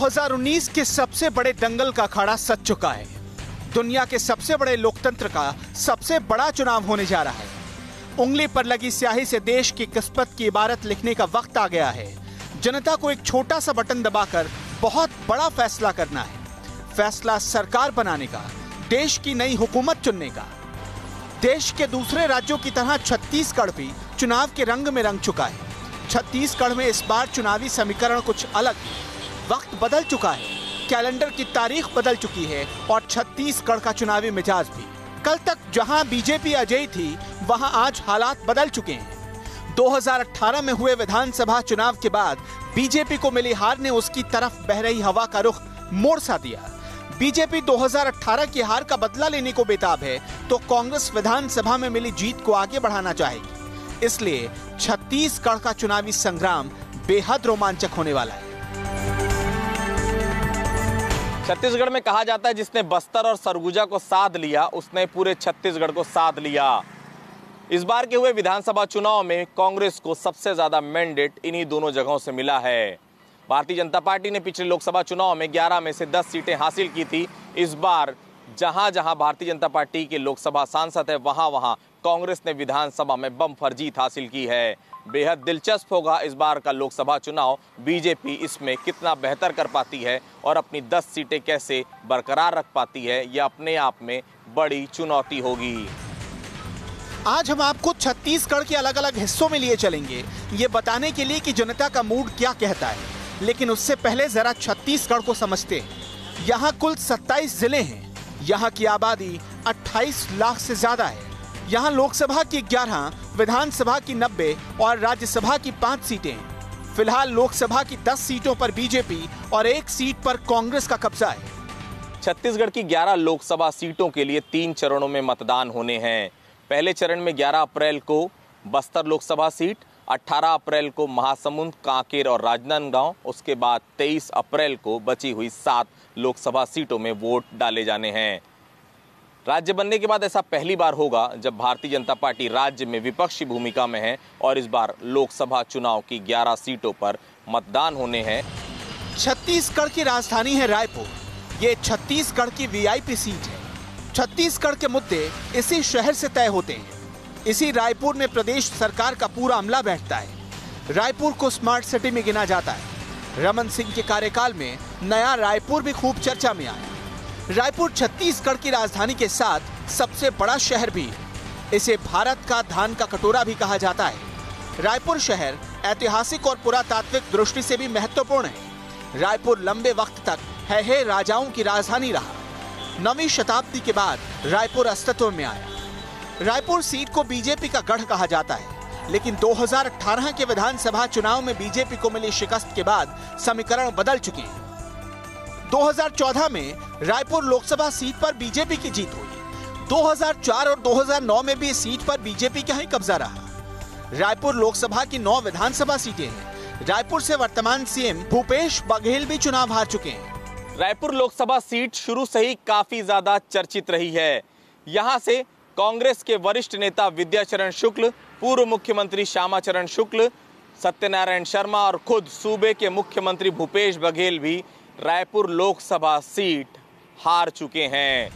2019 के सबसे बड़े दंगल का अखाड़ा सज चुका है। दुनिया के सबसे बड़े लोकतंत्र का सबसे बड़ा चुनाव होने जा रहा है। उंगली पर लगी स्याही से देश की किस्मत की इबारत लिखने का वक्त आ गया है। जनता को एक छोटा सा बटन दबाकर बहुत बड़ा फैसला करना है। फैसला सरकार बनाने का, देश की नई हुकूमत चुनने का। देश के दूसरे राज्यों की तरह छत्तीसगढ़ भी चुनाव के रंग में रंग चुका है। छत्तीसगढ़ में इस बार चुनावी समीकरण कुछ अलग है। वक्त बदल चुका है, कैलेंडर की तारीख बदल चुकी है और छत्तीसगढ़ का चुनावी मिजाज भी। कल तक जहां बीजेपी अजयी थी, वहां आज हालात बदल चुके हैं। 2018 में हुए विधानसभा चुनाव के बाद बीजेपी को मिली हार ने उसकी तरफ बह रही हवा का रुख मोड़ सा दिया। बीजेपी 2018 की हार का बदला लेने को बेताब है, तो कांग्रेस विधानसभा में मिली जीत को आगे बढ़ाना चाहेगी। इसलिए छत्तीसगढ़ का चुनावी संग्राम बेहद रोमांचक होने वाला है। छत्तीसगढ़ में कहा जाता है, जिसने बस्तर और सरगुजा को साध लिया, उसने पूरे छत्तीसगढ़ को साध लिया। इस बार के हुए विधानसभा चुनाव में कांग्रेस को सबसे ज्यादा मैंडेट इन्हीं दोनों जगहों से मिला है। भारतीय जनता पार्टी ने पिछले लोकसभा चुनाव में 11 में से 10 सीटें हासिल की थी। इस बार जहां जहां भारतीय जनता पार्टी के लोकसभा सांसद है, वहां वहां कांग्रेस ने विधानसभा में बम्पर जीत हासिल की है। बेहद दिलचस्प होगा इस बार का लोकसभा चुनाव। बीजेपी इसमें कितना बेहतर कर पाती है और अपनी 10 सीटें कैसे बरकरार रख पाती है, यह अपने आप में बड़ी चुनौती होगी। आज हम आपको छत्तीसगढ़ के अलग अलग हिस्सों में लिए चलेंगे, ये बताने के लिए कि जनता का मूड क्या कहता है। लेकिन उससे पहले जरा छत्तीसगढ़ को समझते हैं। यहाँ कुल 27 जिले हैं। यहाँ की आबादी 28 लाख से ज्यादा है। यहाँ लोकसभा की 11, विधानसभा की 90 और राज्यसभा की 5 सीटें हैं। फिलहाल लोकसभा की 10 सीटों पर बीजेपी और 1 सीट पर कांग्रेस का कब्जा है। छत्तीसगढ़ की 11 लोकसभा सीटों के लिए 3 चरणों में मतदान होने हैं। पहले चरण में 11 अप्रैल को बस्तर लोकसभा सीट, 18 अप्रैल को महासमुंद, कांकेर और राजनांदगांव, उसके बाद 23 अप्रैल को बची हुई 7 लोकसभा सीटों में वोट डाले जाने हैं। राज्य बनने के बाद ऐसा पहली बार होगा जब भारतीय जनता पार्टी राज्य में विपक्षी भूमिका में है और इस बार लोकसभा चुनाव की 11 सीटों पर मतदान होने हैं। छत्तीसगढ़ की राजधानी है रायपुर। ये छत्तीसगढ़ की वीआईपी सीट है। छत्तीसगढ़ के मुद्दे इसी शहर से तय होते हैं। इसी रायपुर में प्रदेश सरकार का पूरा अमला बैठता है। रायपुर को स्मार्ट सिटी में गिना जाता है। रमन सिंह के कार्यकाल में नया रायपुर भी खूब चर्चा में आया। रायपुर छत्तीसगढ़ की राजधानी के साथ सबसे बड़ा शहर भी है। इसे भारत का धान का कटोरा भी कहा जाता है। रायपुर शहर ऐतिहासिक और पुरातात्विक दृष्टि से भी महत्वपूर्ण है। रायपुर लंबे वक्त तक है राजाओं की राजधानी रहा। 9वीं शताब्दी के बाद रायपुर अस्तित्व में आया। रायपुर सीट को बीजेपी का गढ़ कहा जाता है, लेकिन 2018 के विधानसभा चुनाव में बीजेपी को मिली शिकस्त के बाद समीकरण बदल चुके हैं। 2014 में रायपुर लोकसभा सीट पर बीजेपी की जीत हुई। 2004 और 2009 में भी इस सीट पर बीजेपी का ही कब्जा रहा। रायपुर लोकसभा की 9 विधानसभा सीटें हैं। रायपुर से वर्तमान सीएम भूपेश बघेल भी चुनाव हार चुके हैं। रायपुर लोकसभा सीट शुरू से ही काफी ज्यादा चर्चित रही है। यहाँ से कांग्रेस के वरिष्ठ नेता विद्याचरण शुक्ल, पूर्व मुख्यमंत्री श्यामाचरण शुक्ल, सत्यनारायण शर्मा और खुद सूबे के मुख्यमंत्री भूपेश बघेल भी रायपुर लोकसभा सीट हार चुके हैं।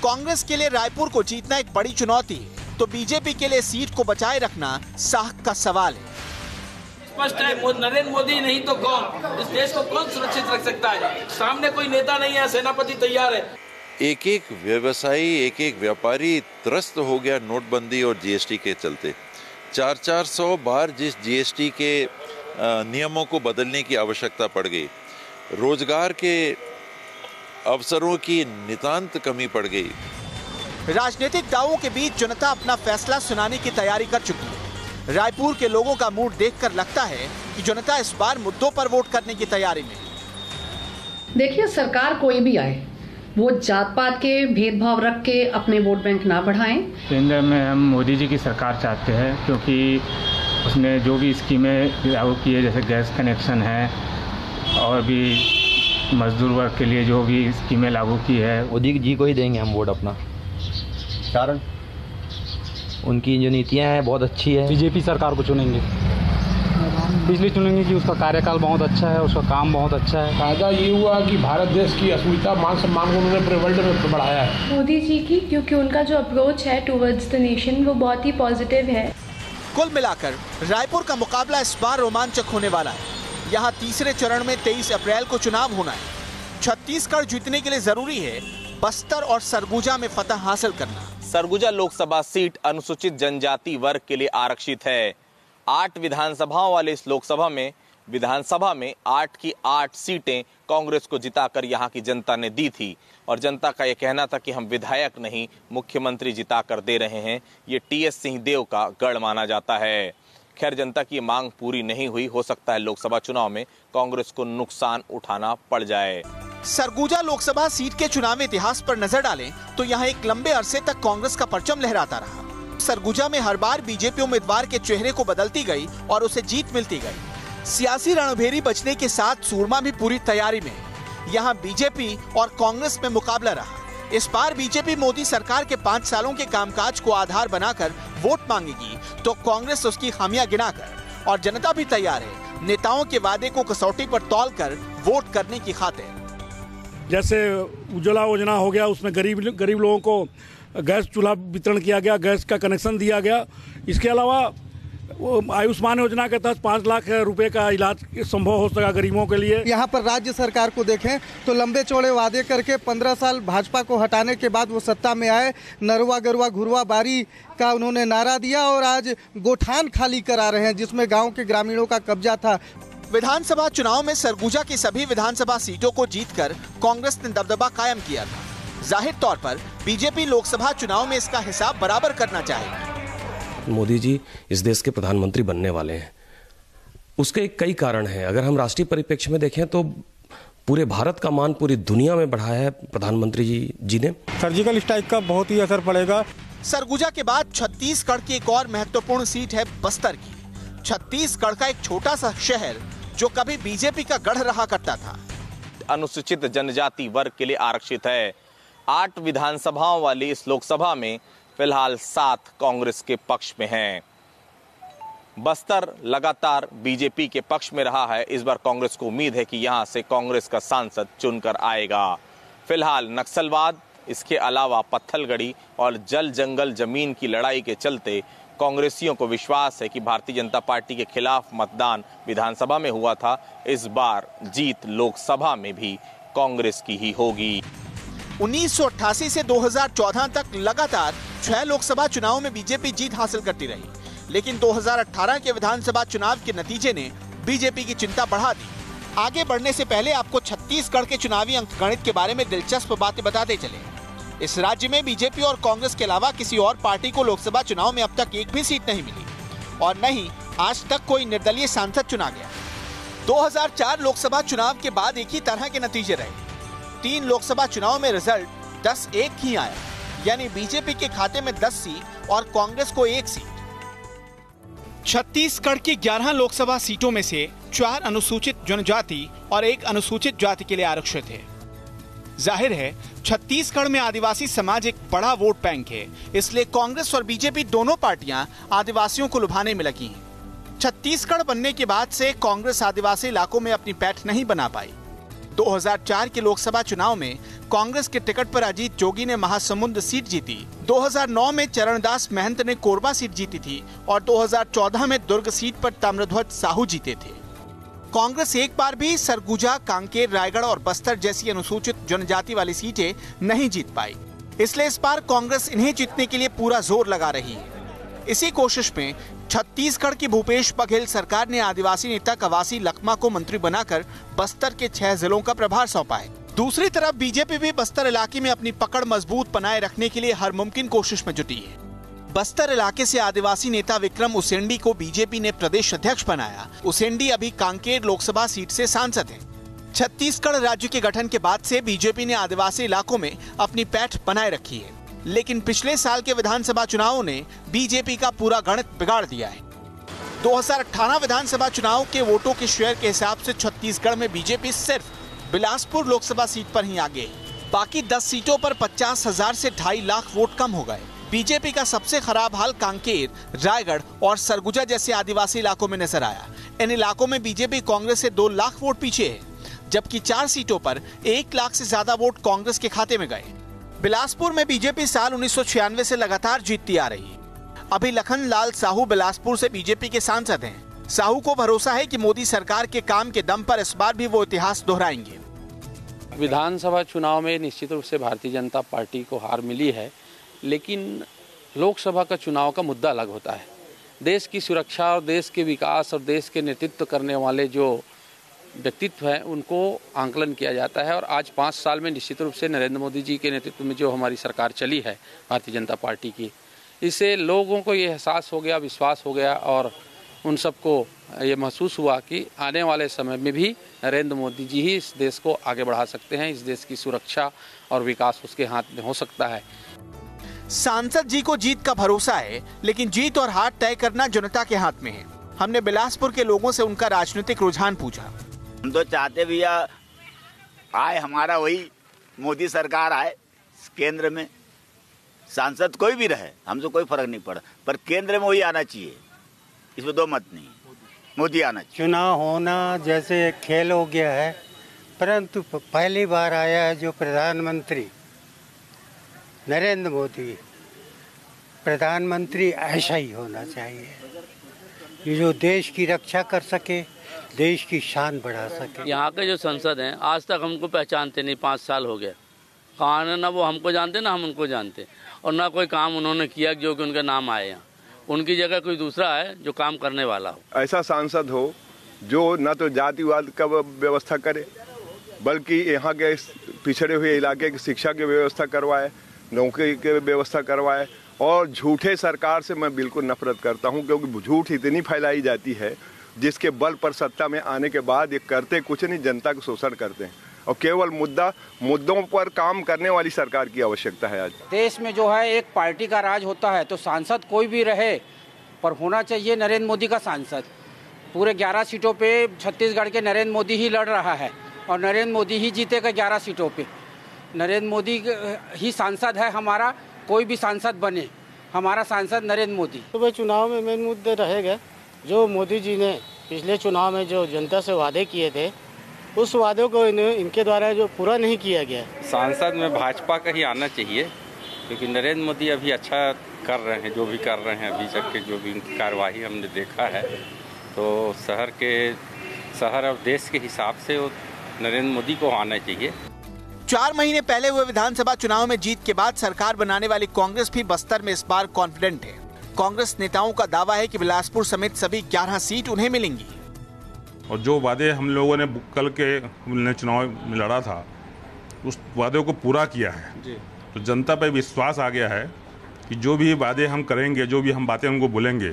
कांग्रेस के लिए रायपुर को जीतना एक बड़ी चुनौती है, तो बीजेपी के लिए सीट को बचाए रखना साख का सवाल है। स्पष्ट है, नरेंद्र मोदी नहीं तो कौन? इस देश को कौन सुरक्षित रख सकता है? सामने कोई नेता नहीं है, सेनापति तैयार है। एक एक व्यवसायी, एक एक व्यापारी त्रस्त हो गया नोटबंदी और जीएसटी के चलते। 400 बार जिस जीएसटी के नियमों को बदलने की आवश्यकता पड़ गई, रोजगार के अवसरों की नितांत कमी पड़ गई। राजनीतिक दावों के बीच जनता अपना फैसला सुनाने की तैयारी कर चुकी है। रायपुर के लोगों का मूड देखकर लगता है कि जनता इस बार मुद्दों पर वोट करने की तैयारी में। देखिए, सरकार कोई भी आए, वो जात पात के भेदभाव रख के अपने वोट बैंक ना बढ़ाएं। केंद्र में हम मोदी जी की सरकार चाहते हैं, क्योंकि उसने जो भी स्कीमें लागू की है, जैसे गैस कनेक्शन है और भी मजदूर वर्ग के लिए जो भी स्कीमें लागू की है, मोदी जी को ही देंगे हम वोट अपना। कारण उनकी जो नीतियां हैं बहुत अच्छी है। बीजेपी सरकार को चुनेंगे। बिजली चुनेंगे कि उसका कार्यकाल बहुत अच्छा है, उसका काम बहुत अच्छा है। फायदा ये हुआ कि भारत देश की अस्मिता, मान सम्मान को उन्होंने पूरे वर्ल्ड में बढ़ाया है मोदी जी की, क्योंकि उनका जो अप्रोच है टुवर्ड्स द नेशन वो बहुत ही पॉजिटिव है। कुल मिलाकर रायपुर का मुकाबला इस बार रोमांचक होने वाला है। यहाँ तीसरे चरण में 23 अप्रैल को चुनाव होना है। छत्तीसगढ़ जीतने के लिए जरूरी है बस्तर और सरगुजा में फतह हासिल करना। सरगुजा लोकसभा सीट अनुसूचित जनजाति वर्ग के लिए आरक्षित है। 8 विधानसभाओं वाले इस लोकसभा में विधानसभा में 8 की 8 सीटें कांग्रेस को जिताकर यहाँ की जनता ने दी थी और जनता का यह कहना था कि हम विधायक नहीं मुख्यमंत्री जिताकर दे रहे हैं। ये टीएस सिंहदेव का गढ़ माना जाता है। खैर, जनता की मांग पूरी नहीं हुई, हो सकता है लोकसभा चुनाव में कांग्रेस को नुकसान उठाना पड़ जाए। सरगुजा लोकसभा सीट के चुनावी इतिहास पर नजर डालें तो यहाँ एक लंबे अरसे तक कांग्रेस का परचम लहराता रहा। सरगुजा में हर बार बीजेपी उम्मीदवार के चेहरे को बदलती गई और उसे जीत मिलती गई। सियासी रणभेरी बचने के साथ सूरमा भी पूरी तैयारी में। यहाँ बीजेपी और कांग्रेस में मुकाबला रहा। इस बार बीजेपी मोदी सरकार के 5 सालों के कामकाज को आधार बनाकर वोट मांगेगी तो कांग्रेस उसकी खामियां गिनाकर, और जनता भी तैयार है नेताओं के वादे को कसौटी पर तौलकर वोट करने की खातिर। जैसे उज्ज्वला योजना हो गया, उसमें गरीब लोगों को गैस चूल्हा वितरण किया गया, गैस का कनेक्शन दिया गया। इसके अलावा आयुष्मान योजना के तहत 5 लाख रुपए का इलाज संभव हो सका गरीबों के लिए। यहाँ पर राज्य सरकार को देखें तो लंबे चौड़े वादे करके 15 साल भाजपा को हटाने के बाद वो सत्ता में आए। नरवा गरवा घुरवा बारी का उन्होंने नारा दिया और आज गोठान खाली करा रहे हैं जिसमें गाँव के ग्रामीणों का कब्जा था। विधानसभा चुनाव में सरगुजा की सभी विधानसभा सीटों को जीतकर कांग्रेस ने दबदबा कायम किया था। जाहिर तौर पर बीजेपी लोकसभा चुनाव में इसका हिसाब बराबर करना चाहेगी। मोदी जी इस देश के प्रधानमंत्री बनने वाले हैं, उसके कई कारण हैं। अगर हम राष्ट्रीय परिप्रेक्ष्य में देखें तो पूरे भारत का मान पूरी दुनिया में बढ़ाया है प्रधानमंत्री जी ने। सर्जिकल स्ट्राइक का बहुत ही असर पड़ेगा। सरगुजा के बाद छत्तीसगढ़ की एक और महत्वपूर्ण सीट है बस्तर की। छत्तीसगढ़ का एक छोटा सा शहर जो कभी बीजेपी का गढ़ रहा करता था। अनुसूचित जनजाति वर्ग के लिए आरक्षित है। 8 विधानसभाओं वाली इस लोकसभा में फिलहाल 7 कांग्रेस के पक्ष में हैं। बस्तर लगातार बीजेपी के पक्ष में रहा है। इस बार कांग्रेस को उम्मीद है कि यहां से कांग्रेस का सांसद चुनकर आएगा। फिलहाल नक्सलवाद, इसके अलावा पत्थलगड़ी और जल जंगल जमीन की लड़ाई के चलते कांग्रेसियों को विश्वास है कि भारतीय जनता पार्टी के खिलाफ मतदान विधानसभा में हुआ था। इस बार जीत लोकसभा में भी कांग्रेस की ही होगी। 1988 से 2014 तक लगातार 6 लोकसभा चुनावों में बीजेपी जीत हासिल करती रही, लेकिन 2018 के विधानसभा चुनाव के नतीजे ने बीजेपी की चिंता बढ़ा दी। आगे बढ़ने से पहले आपको छत्तीसगढ़ के चुनावी अंकगणित के बारे में दिलचस्प बातें बताते चले। इस राज्य में बीजेपी और कांग्रेस के अलावा किसी और पार्टी को लोकसभा चुनाव में अब तक एक भी सीट नहीं मिली और न ही आज तक कोई निर्दलीय सांसद चुना गया। 2004 लोकसभा चुनाव के बाद एक ही तरह के नतीजे रहे। 3 लोकसभा चुनाव में रिजल्ट 10-1 ही आया, यानी बीजेपी के खाते में 10 सीट और कांग्रेस को 1 सीट। छत्तीसगढ़ की 11 लोकसभा सीटों में से 4 अनुसूचित जनजाति और 1 अनुसूचित जाति के लिए आरक्षित है। जाहिर है छत्तीसगढ़ में आदिवासी समाज एक बड़ा वोट बैंक है, इसलिए कांग्रेस और बीजेपी दोनों पार्टियां आदिवासियों को लुभाने में लगी हैं। छत्तीसगढ़ बनने के बाद से कांग्रेस आदिवासी इलाकों में अपनी पैठ नहीं बना पाई। 2004 के लोकसभा चुनाव में कांग्रेस के टिकट पर अजीत जोगी ने महासमुंद सीट जीती। 2009 में चरणदास महंत ने कोरबा सीट जीती थी और 2014 में दुर्ग सीट पर ताम्रध्वज साहू जीते थे। कांग्रेस एक बार भी सरगुजा, कांकेर, रायगढ़ और बस्तर जैसी अनुसूचित जनजाति वाली सीटें नहीं जीत पाई, इसलिए इस बार कांग्रेस इन्हें जीतने के लिए पूरा जोर लगा रही है। इसी कोशिश में छत्तीसगढ़ की भूपेश बघेल सरकार ने आदिवासी नेता कवासी लखमा को मंत्री बनाकर बस्तर के 6 जिलों का प्रभार सौंपा है। दूसरी तरफ बीजेपी भी बस्तर इलाके में अपनी पकड़ मजबूत बनाए रखने के लिए हर मुमकिन कोशिश में जुटी है। बस्तर इलाके से आदिवासी नेता विक्रम उसेंडी को बीजेपी ने प्रदेश अध्यक्ष बनाया। उसेंडी अभी कांकेर लोकसभा सीट से सांसद हैं। छत्तीसगढ़ राज्य के गठन के बाद से बीजेपी ने आदिवासी इलाकों में अपनी पैठ बनाए रखी है, लेकिन पिछले साल के विधानसभा चुनावों ने बीजेपी का पूरा गणित बिगाड़ दिया है। 2018 विधानसभा चुनाव के वोटों के शेयर के हिसाब से छत्तीसगढ़ में बीजेपी सिर्फ बिलासपुर लोकसभा सीट पर ही आगे है। बाकी 10 सीटों पर 50,000 से 2.5 लाख वोट कम हो गए। बीजेपी का सबसे खराब हाल कांकेर, रायगढ़ और सरगुजा जैसे आदिवासी इलाकों में नजर आया। इन इलाकों में बीजेपी कांग्रेस से 2 लाख वोट पीछे है, जबकि 4 सीटों पर 1 लाख से ज्यादा वोट कांग्रेस के खाते में गए। बिलासपुर में बीजेपी साल 1996 से लगातार जीतती आ रही है। अभी लखन लाल साहू बिलासपुर से बीजेपी के सांसद हैं। साहू को भरोसा है कि मोदी सरकार के काम के दम पर इस बार भी वो इतिहास दोहराएंगे। विधानसभा चुनाव में निश्चित रूप से भारतीय जनता पार्टी को हार मिली है, लेकिन लोकसभा का चुनाव का मुद्दा अलग होता है। देश की सुरक्षा और देश के विकास और देश के नेतृत्व करने वाले जो व्यक्तित्व हैं उनको आंकलन किया जाता है। और आज 5 साल में निश्चित रूप से नरेंद्र मोदी जी के नेतृत्व में जो हमारी सरकार चली है भारतीय जनता पार्टी की, इससे लोगों को ये एहसास हो गया, विश्वास हो गया और उन सबको ये महसूस हुआ कि आने वाले समय में भी नरेंद्र मोदी जी ही इस देश को आगे बढ़ा सकते हैं। इस देश की सुरक्षा और विकास उसके हाथ में हो सकता है। सांसद जी को जीत का भरोसा है, लेकिन जीत और हार तय करना जनता के हाथ में है। हमने बिलासपुर के लोगों से उनका राजनीतिक रुझान पूछा। हम तो चाहते भैया आए हमारा वही मोदी सरकार आए केंद्र में, सांसद कोई भी रहे हमसे कोई फर्क नहीं पड़ा, पर केंद्र में वही आना चाहिए, इसमें 2 मत नहीं, मोदी आना चाहिए। चुनाव होना जैसे एक खेल हो गया है, परंतु पहली बार आया है जो प्रधानमंत्री नरेंद्र मोदी, प्रधानमंत्री ऐसा ही होना चाहिए, ये जो देश की रक्षा कर सके, देश की शान बढ़ा सके। यहाँ के जो संसद हैं आज तक हमको पहचानते नहीं, 5 साल हो गए। कहाँ ना वो हमको जानते ना हम उनको जानते, और ना कोई काम उन्होंने किया जो कि उनका नाम आए यहाँ। उनकी जगह कोई दूसरा है जो काम करने वाला हो। ऐसा सांसद हो जो न तो जातिवाद का व्यवस्था करे, बल्कि यहाँ के पिछड़े हुए इलाके की शिक्षा की व्यवस्था करवाए, नौकरी की व्यवस्था करवाए। और झूठे सरकार से मैं बिल्कुल नफरत करता हूँ, क्योंकि झूठ इतनी फैलाई जाती है जिसके बल पर सत्ता में आने के बाद ये करते कुछ नहीं, जनता का शोषण करते हैं। और केवल मुद्दों पर काम करने वाली सरकार की आवश्यकता है। आज देश में जो है एक पार्टी का राज होता है, तो सांसद कोई भी रहे पर होना चाहिए नरेंद्र मोदी का सांसद। पूरे 11 सीटों पे छत्तीसगढ़ के नरेंद्र मोदी ही लड़ रहा है और नरेंद्र मोदी ही जीतेगा 11 सीटों पे। नरेंद्र मोदी ही सांसद है हमारा, कोई भी सांसद बने, हमारा सांसद नरेंद्र मोदी। तो चुनाव में मेन मुद्दे रहेगा जो मोदी जी ने पिछले चुनाव में जो जनता से वादे किए थे, उस वादों को इनके द्वारा जो पूरा नहीं किया गया। सांसद में भाजपा का ही आना चाहिए, क्योंकि नरेंद्र मोदी अभी अच्छा कर रहे हैं, जो भी कर रहे हैं अभी तक के जो भी उनकी कार्यवाही हमने देखा है, तो शहर और देश के हिसाब से वो नरेंद्र मोदी को आना चाहिए। 4 महीने पहले हुए विधानसभा चुनाव में जीत के बाद सरकार बनाने वाली कांग्रेस भी बस्तर में इस बार कॉन्फिडेंट है। कांग्रेस नेताओं का दावा है कि बिलासपुर समेत सभी 11 सीट उन्हें मिलेंगी। और जो वादे हम लोगों ने कल के हमने चुनाव में लड़ा था, उस वादे को पूरा किया है जी। तो जनता पर विश्वास आ गया है कि जो भी वादे हम करेंगे, जो भी हम बातें उनको बोलेंगे,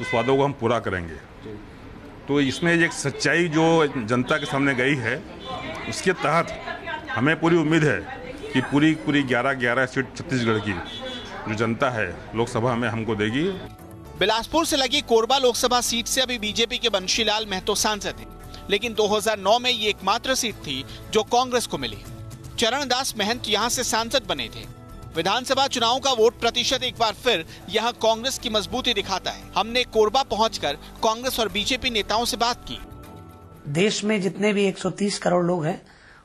उस वादों को हम पूरा करेंगे। तो इसमें एक सच्चाई जो जनता के सामने गई है, उसके तहत हमें पूरी उम्मीद है कि पूरी 11 सीट छत्तीसगढ़ की जो जनता है लोकसभा में हमको देगी। बिलासपुर से लगी कोरबा लोकसभा सीट से अभी बीजेपी के बंशीलाल महतो सांसद हैं, लेकिन 2009 में ये एकमात्र सीट थी जो कांग्रेस को मिली। चरणदास महंत यहां से सांसद बने थे। विधानसभा चुनाव का वोट प्रतिशत एक बार फिर यहां कांग्रेस की मजबूती दिखाता है। हमने कोरबा पहुंचकर कांग्रेस और बीजेपी नेताओं से बात की। देश में जितने भी 130 करोड़ लोग हैं,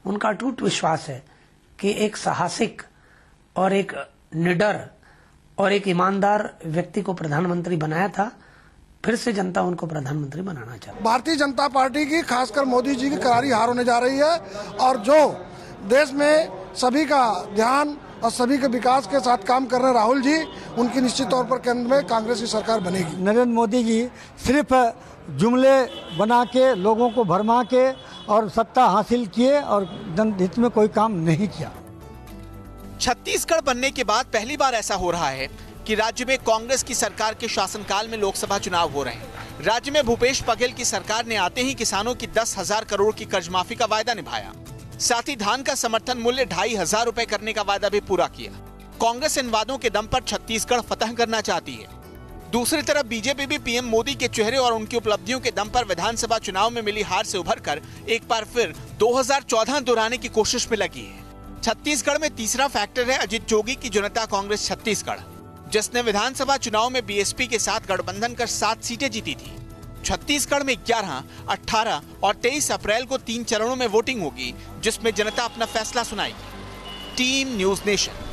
उनका अटूट विश्वास है कि एक साहसिक और एक निडर और एक ईमानदार व्यक्ति को प्रधानमंत्री बनाया था, फिर से जनता उनको प्रधानमंत्री बनाना चाहती है। भारतीय जनता पार्टी की, खासकर मोदी जी की करारी हार होने जा रही है, और जो देश में सभी का ध्यान और सभी के विकास के साथ काम कर रहे राहुल जी, उनकी निश्चित तौर पर केंद्र में कांग्रेस की सरकार बनेगी। नरेंद्र मोदी जी सिर्फ जुमले बना के, लोगों को भरमा के और सत्ता हासिल किए और जनहित में कोई काम नहीं किया। छत्तीसगढ़ बनने के बाद पहली बार ऐसा हो रहा है कि राज्य में कांग्रेस की सरकार के शासनकाल में लोकसभा चुनाव हो रहे हैं। राज्य में भूपेश बघेल की सरकार ने आते ही किसानों की 10,000 करोड़ की कर्ज माफी का वायदा निभाया। साथ ही धान का समर्थन मूल्य 2,500 रुपए करने का वादा भी पूरा किया। कांग्रेस इन वादों के दम पर छत्तीसगढ़ फतह करना चाहती है। दूसरी तरफ बीजेपी भी पीएम मोदी के चेहरे और उनकी उपलब्धियों के दम पर विधानसभा चुनाव में मिली हार से उभरकर एक बार फिर 2014 दोहराने की कोशिश में लगी है। छत्तीसगढ़ में तीसरा फैक्टर है अजित जोगी की जनता कांग्रेस छत्तीसगढ़, जिसने विधानसभा चुनाव में बीएसपी के साथ गठबंधन कर 7 सीटें जीती थी। छत्तीसगढ़ में 11, 18 और 23 अप्रैल को 3 चरणों में वोटिंग होगी, जिसमें जनता अपना फैसला सुनाएगी। Team news nation.